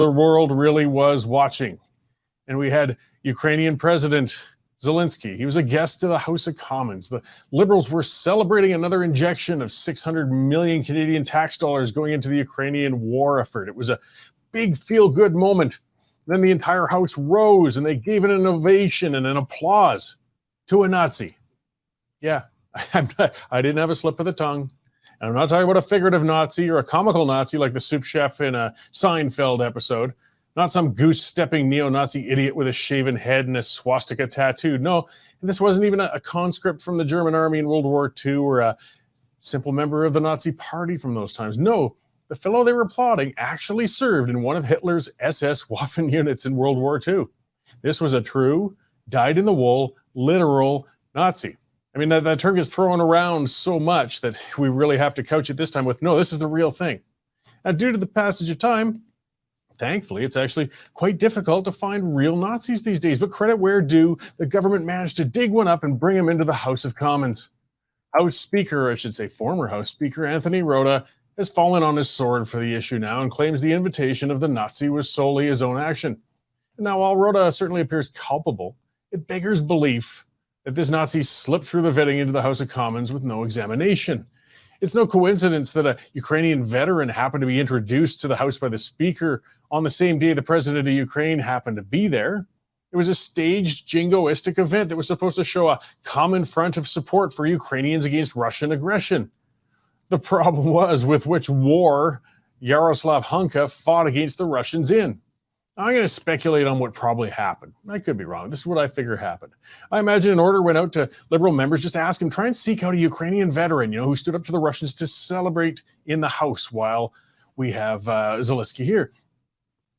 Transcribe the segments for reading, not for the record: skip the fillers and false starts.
the world really was watching. And we had Ukrainian President Zelensky. He was a guest to the House of Commons. The Liberals were celebrating another injection of 600 million Canadian tax dollars going into the Ukrainian war effort. It was a big feel-good moment. Then the entire House rose and they gave an ovation and an applause to a Nazi. Yeah, I didn't have a slip of the tongue. And I'm not talking about a figurative Nazi or a comical Nazi like the soup chef in a Seinfeld episode. Not some goose-stepping neo-Nazi idiot with a shaven head and a swastika tattoo. No, this wasn't even a conscript from the German army in World War II or a simple member of the Nazi party from those times. No, the fellow they were applauding actually served in one of Hitler's SS Waffen units in World War II. This was a true, dyed-in-the-wool, literal Nazi. I mean, that term gets thrown around so much that we really have to couch it this time with, no, this is the real thing. Now, due to the passage of time, thankfully, it's actually quite difficult to find real Nazis these days, but credit where due, the government managed to dig one up and bring him into the House of Commons. House Speaker, I should say former House Speaker, Anthony Rota, has fallen on his sword for the issue now and claims the invitation of the Nazi was solely his own action. And now, while Rota certainly appears culpable, it beggars belief that this Nazi slipped through the vetting into the House of Commons with no examination. It's no coincidence that a Ukrainian veteran happened to be introduced to the House by the Speaker on the same day the President of Ukraine happened to be there. It was a staged jingoistic event that was supposed to show a common front of support for Ukrainians against Russian aggression. The problem was with which war Yaroslav Hunka fought against the Russians in. I'm going to speculate on what probably happened. I could be wrong. This is what I figure happened. I imagine an order went out to Liberal members just to ask him, try and seek out a Ukrainian veteran, who stood up to the Russians to celebrate in the House while we have Zelensky here.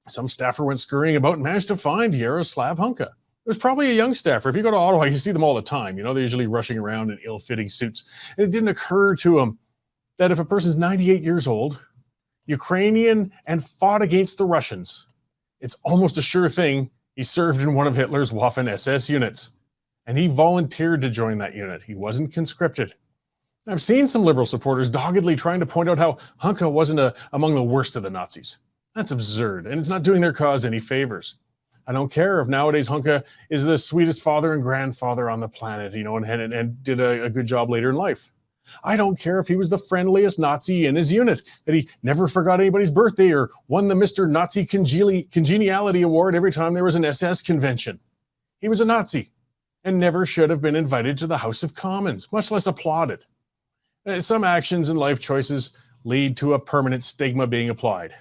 Some staffer went scurrying about and managed to find Yaroslav Hunka. It was probably a young staffer. If you go to Ottawa, you see them all the time. They're usually rushing around in ill-fitting suits. And it didn't occur to him that if a person's 98 years old, Ukrainian, and fought against the Russians, it's almost a sure thing he served in one of Hitler's Waffen SS units. And he volunteered to join that unit. He wasn't conscripted. I've seen some Liberal supporters doggedly trying to point out how Hunka wasn't among the worst of the Nazis. That's absurd, and it's not doing their cause any favors. I don't care if nowadays Hunka is the sweetest father and grandfather on the planet, and did a good job later in life. I don't care if he was the friendliest Nazi in his unit, that he never forgot anybody's birthday or won the Mr. Nazi Congeniality Award every time there was an SS convention. He was a Nazi and never should have been invited to the House of Commons, much less applauded. Some actions and life choices lead to a permanent stigma being applied.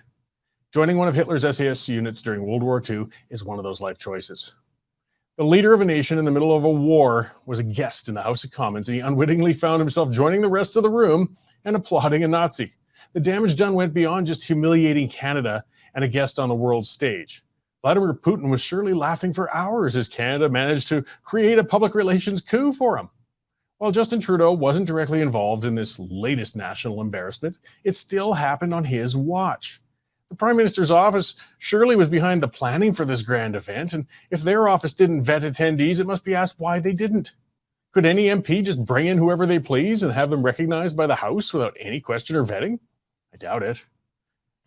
Joining one of Hitler's SAS units during World War II is one of those life choices. The leader of a nation in the middle of a war was a guest in the House of Commons, and he unwittingly found himself joining the rest of the room and applauding a Nazi. The damage done went beyond just humiliating Canada and a guest on the world stage. Vladimir Putin was surely laughing for hours as Canada managed to create a public relations coup for him. While Justin Trudeau wasn't directly involved in this latest national embarrassment, it still happened on his watch. The Prime Minister's office surely was behind the planning for this grand event, and if their office didn't vet attendees, it must be asked why they didn't. Could any MP just bring in whoever they please and have them recognized by the House without any question or vetting? I doubt it.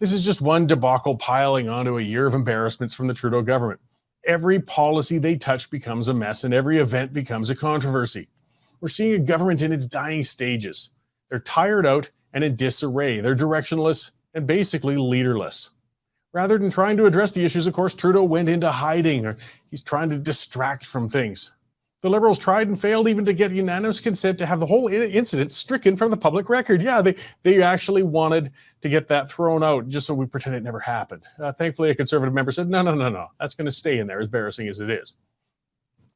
This is just one debacle piling onto a year of embarrassments from the Trudeau government. Every policy they touch becomes a mess, and every event becomes a controversy. We're seeing a government in its dying stages. They're tired out and in disarray. They're directionless and basically leaderless. Rather than trying to address the issues, of course, Trudeau went into hiding, or he's trying to distract from things. The Liberals tried and failed even to get unanimous consent to have the whole incident stricken from the public record. Yeah, they actually wanted to get that thrown out just so we pretend it never happened. Thankfully, a Conservative member said, no, that's going to stay in there, as embarrassing as it is.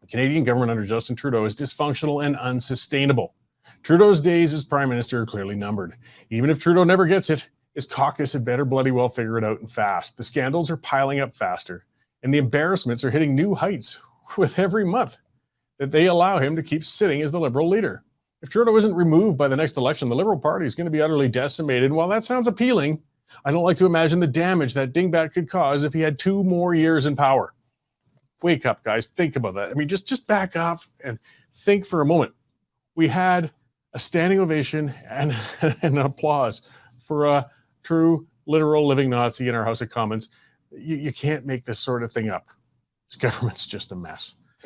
The Canadian government under Justin Trudeau is dysfunctional and unsustainable. Trudeau's days as Prime Minister are clearly numbered. Even if Trudeau never gets it, his caucus had better bloody well figure it out and fast. The scandals are piling up faster, and the embarrassments are hitting new heights with every month that they allow him to keep sitting as the Liberal leader. If Trudeau isn't removed by the next election, the Liberal Party is going to be utterly decimated. And while that sounds appealing, I don't like to imagine the damage that dingbat could cause if he had 2 more years in power. Wake up, guys. Think about that. I mean, just back off and think for a moment. We had a standing ovation and an applause for a true, literal, living Nazi in our House of Commons. You can't make this sort of thing up. This government's just a mess.